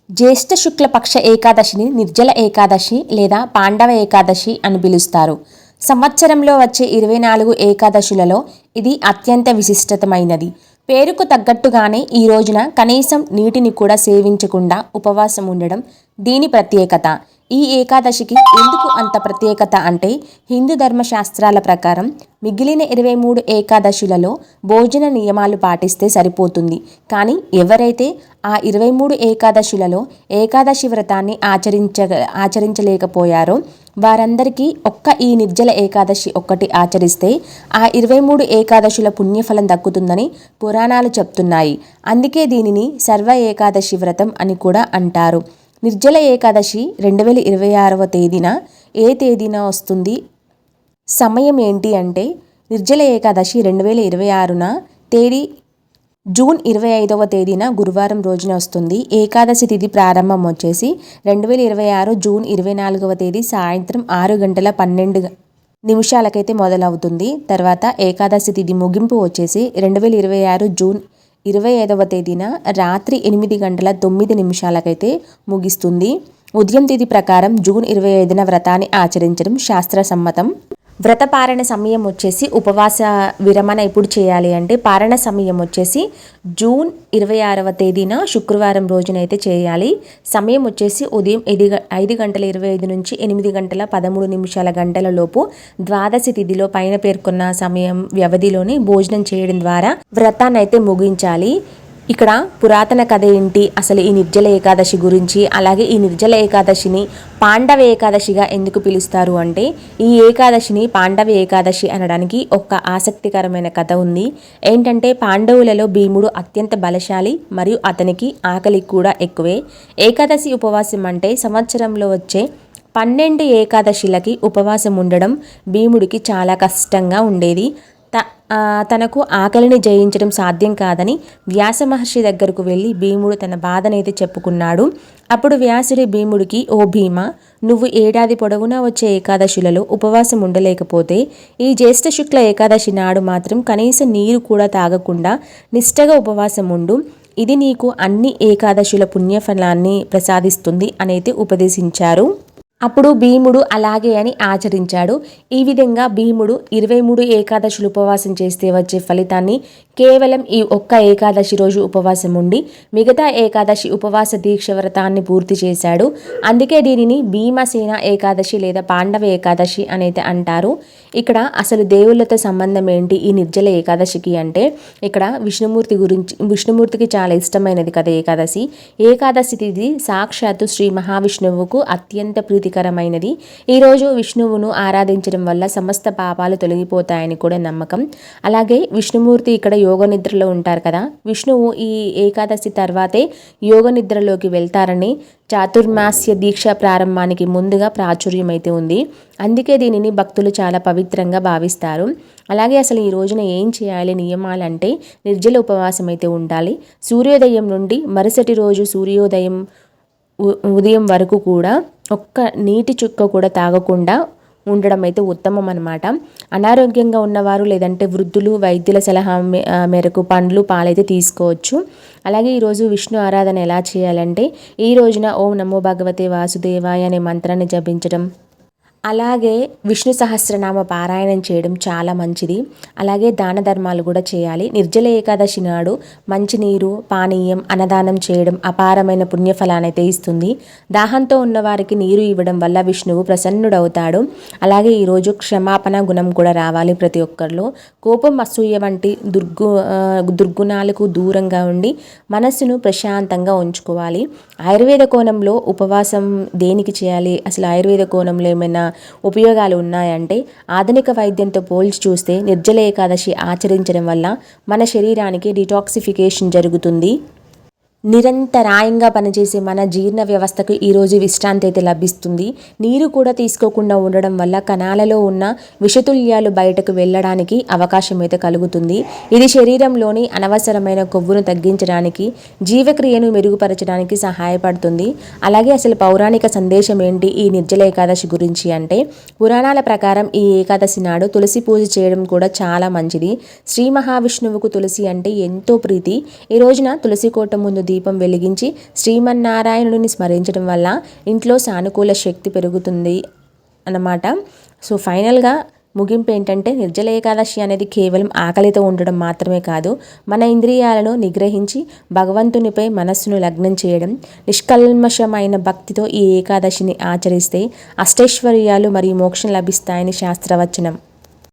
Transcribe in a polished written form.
జ్యేష్ఠ శుక్ల పక్ష ఏకాదశిని నిర్జల ఏకాదశి లేదా పాండవ ఏకాదశి అని పిలుస్తారు. సంవత్సరంలో వచ్చే 24 ఏకాదశులలో ఇది అత్యంత విశిష్టతమైనది. పేరుకు తగ్గట్టుగానే ఈ రోజున కనీసం నీటిని కూడా సేవించకుండా ఉపవాసం ఉండడం దీని ప్రత్యేకత. ఈ ఏకాదశికి ఎందుకు అంత ప్రత్యేకత అంటే, హిందూ ధర్మశాస్త్రాల ప్రకారం మిగిలిన 23 ఏకాదశులలో భోజన నియమాలు పాటిస్తే సరిపోతుంది. కానీ ఎవరైతే ఆ 23 ఏకాదశులలో ఏకాదశి వ్రతాన్ని ఆచరించలేకపోయారో వారందరికీ ఒక్క ఈ నిర్జల ఏకాదశి ఒక్కటి ఆచరిస్తే ఆ 23 ఏకాదశుల పుణ్యఫలం దక్కుతుందని పురాణాలు చెప్తున్నాయి. అందుకే దీనిని సర్వ ఏకాదశి వ్రతం అని కూడా అంటారు. నిర్జల ఏకాదశి 2026వ తేదీన ఏ తేదీన వస్తుంది? సమయం ఏంటి అంటే, నిర్జల ఏకాదశి 2026న తేదీ జూన్ 25వ తేదీన గురువారం రోజున వస్తుంది. ఏకాదశి తిథి ప్రారంభం వచ్చేసి 2026 జూన్ 24వ తేదీ సాయంత్రం 6:12 మొదలవుతుంది. తర్వాత ఏకాదశి తిథి ముగింపు వచ్చేసి 2026 జూన్ 25వ తేదీన రాత్రి 8:09 ముగిస్తుంది. ఉదయం తిథి ప్రకారం జూన్ 25న వ్రతాన్ని ఆచరించడం శాస్త్రసమ్మతం. వ్రత పారణ సమయం వచ్చేసి ఉపవాస విరమణ ఎప్పుడు చేయాలి అంటే, పారణ సమయం వచ్చేసి జూన్ 26వ తేదీన శుక్రవారం రోజునైతే చేయాలి. సమయం వచ్చేసి ఉదయం 5:25 నుంచి 8:13 లోపు ద్వాదశి తిథిలో పైన పేర్కొన్న సమయం వ్యవధిలోనే భోజనం చేయడం ద్వారా వ్రతాన్ని అయితే ముగించాలి. ఇక్కడ పురాతన కథ ఏంటి, అసలు ఈ నిర్జల ఏకాదశి గురించి, అలాగే ఈ నిర్జల ఏకాదశిని పాండవ ఏకాదశిగా ఎందుకు పిలుస్తారు అంటే, ఈ ఏకాదశిని పాండవ ఏకాదశి అనడానికి ఒక ఆసక్తికరమైన కథ ఉంది. ఏంటంటే, పాండవులలో భీముడు అత్యంత బలశాలి మరియు అతనికి ఆకలి కూడా ఎక్కువే. ఏకాదశి ఉపవాసం అంటే సంవత్సరంలో వచ్చే 12 ఏకాదశిలకి ఉపవాసం ఉండడం భీముడికి చాలా కష్టంగా ఉండేది. తనకు ఆకలిని జయించడం సాధ్యం కాదని వ్యాస మహర్షి దగ్గరకు వెళ్ళి భీముడు తన బాధనైతే చెప్పుకున్నాడు. అప్పుడు వ్యాసుడి భీముడికి, ఓ భీమ, నువ్వు ఏడాది పొడవునా వచ్చే ఏకాదశులలో ఉపవాసం ఉండలేకపోతే ఈ జ్యేష్ఠ శుక్ల ఏకాదశి నాడు మాత్రం కనీసం నీరు కూడా తాగకుండా నిష్టగా ఉపవాసం ఉండు. ఇది నీకు అన్ని ఏకాదశుల పుణ్యఫలాన్ని ప్రసాదిస్తుంది అనైతే ఉపదేశించారు. అప్పుడు భీముడు అలాగే అని ఆచరించాడు. ఈ విధంగా భీముడు 23 ఏకాదశులు ఉపవాసం చేస్తే వచ్చే ఫలితాన్ని కేవలం ఈ ఒక్క ఏకాదశి రోజు ఉపవాసం ఉండి మిగతా ఏకాదశి ఉపవాస దీక్ష వ్రతాన్ని పూర్తి చేశాడు. అందుకే దీనిని భీమసేన ఏకాదశి లేదా పాండవ ఏకాదశి అనేది అంటారు. ఇక్కడ అసలు దేవుళ్ళతో సంబంధం ఏంటి ఈ నిర్జల ఏకాదశికి అంటే, ఇక్కడ విష్ణుమూర్తికి చాలా ఇష్టమైనది కదా ఏకాదశి. ఏకాదశి తిథి సాక్షాత్తు శ్రీ మహావిష్ణువుకు అత్యంత ప్రీతికరమైనది. ఈరోజు విష్ణువును ఆరాధించడం వల్ల సమస్త పాపాలు తొలగిపోతాయని కూడా నమ్మకం. అలాగే విష్ణుమూర్తి ఇక్కడ యోగ నిద్రలో ఉంటారు కదా, విష్ణువు ఈ ఏకాదశి తర్వాతే యోగ నిద్రలోకి వెళ్తారని చాతుర్మాస్య దీక్ష ప్రారంభానికి ముందుగా ప్రాచుర్యం అయితే ఉంది. అందుకే దీనిని భక్తులు చాలా పవిత్రంగా భావిస్తారు. అలాగే అసలు ఈ రోజున ఏం చేయాలి నియమాలంటే, నిర్జల ఉపవాసం అయితే ఉండాలి. సూర్యోదయం నుండి మరుసటి రోజు సూర్యోదయం ఉదయం వరకు కూడా ఒక్క నీటి చుక్క కూడా తాగకుండా ఉండడం అయితే ఉత్తమం అన్నమాట. అనారోగ్యంగా ఉన్నవారు లేదంటే వృద్ధులు వైద్యుల సలహా మేరకు పండ్లు పాలైతే తీసుకోవచ్చు. అలాగే ఈరోజు విష్ణు ఆరాధన ఎలా చేయాలంటే, ఈ రోజున ఓం నమో భగవతే వాసుదేవాయ అనే మంత్రాన్ని జపించడం, అలాగే విష్ణు సహస్రనామ పారాయణం చేయడం చాలా మంచిది. అలాగే దాన ధర్మాలు కూడా చేయాలి. నిర్జల ఏకాదశి నాడు మంచినీరు, పానీయం, అన్నదానం చేయడం అపారమైన పుణ్యఫలానైతే ఇస్తుంది. దాహంతో ఉన్నవారికి నీరు ఇవ్వడం వల్ల విష్ణువు ప్రసన్నుడవుతాడు. అలాగే ఈరోజు క్షమాపణ గుణం కూడా రావాలి ప్రతి ఒక్కరిలో. కోపం, అసూయ వంటి దుర్గుణాలకు దూరంగా ఉండి మనస్సును ప్రశాంతంగా ఉంచుకోవాలి. ఆయుర్వేద కోణంలో ఉపవాసం దేనికి చేయాలి, అసలు ఆయుర్వేద కోణంలో ఏమైనా ఉపయోగాలు ఉన్నాయంటే, ఆధునిక వైద్యంతో పోల్చి చూస్తే నిర్జల ఏకాదశి ఆచరించడం వల్ల మన శరీరానికి డిటాక్సిఫికేషన్ జరుగుతుంది. నిరంతరాయంగా పనిచేసే మన జీర్ణ వ్యవస్థకు ఈరోజు విశ్రాంతి అయితే లభిస్తుంది. నీరు కూడా తీసుకోకుండా ఉండడం వల్ల కణాలలో ఉన్న విషతుల్యాలు బయటకు వెళ్ళడానికి అవకాశం అయితే కలుగుతుంది. ఇది శరీరంలోని అనవసరమైన కొవ్వును తగ్గించడానికి, జీవక్రియను మెరుగుపరచడానికి సహాయపడుతుంది. అలాగే అసలు పౌరాణిక సందేశం ఏంటి ఈ నిర్జల ఏకాదశి గురించి అంటే, పురాణాల ప్రకారం ఈ ఏకాదశి నాడు తులసి పూజ చేయడం కూడా చాలా మంచిది. శ్రీ మహావిష్ణువుకు తులసి అంటే ఎంతో ప్రీతి. ఈ రోజున తులసి కోట ముందు దీపం వెలిగించి శ్రీమన్నారాయణుడిని స్మరించడం వల్ల ఇంట్లో సానుకూల శక్తి పెరుగుతుంది అన్నమాట. సో ఫైనల్గా ముగింపు ఏంటంటే, నిర్జల ఏకాదశి అనేది కేవలం ఆకలితో ఉండడం మాత్రమే కాదు, మన ఇంద్రియాలను నిగ్రహించి భగవంతునిపై మనస్సును లగ్నం చేయడం. నిష్కల్మషమైన భక్తితో ఈ ఏకాదశిని ఆచరిస్తే అష్టైశ్వర్యాలు మరియు మోక్షం లభిస్తాయని శాస్త్రవచనం.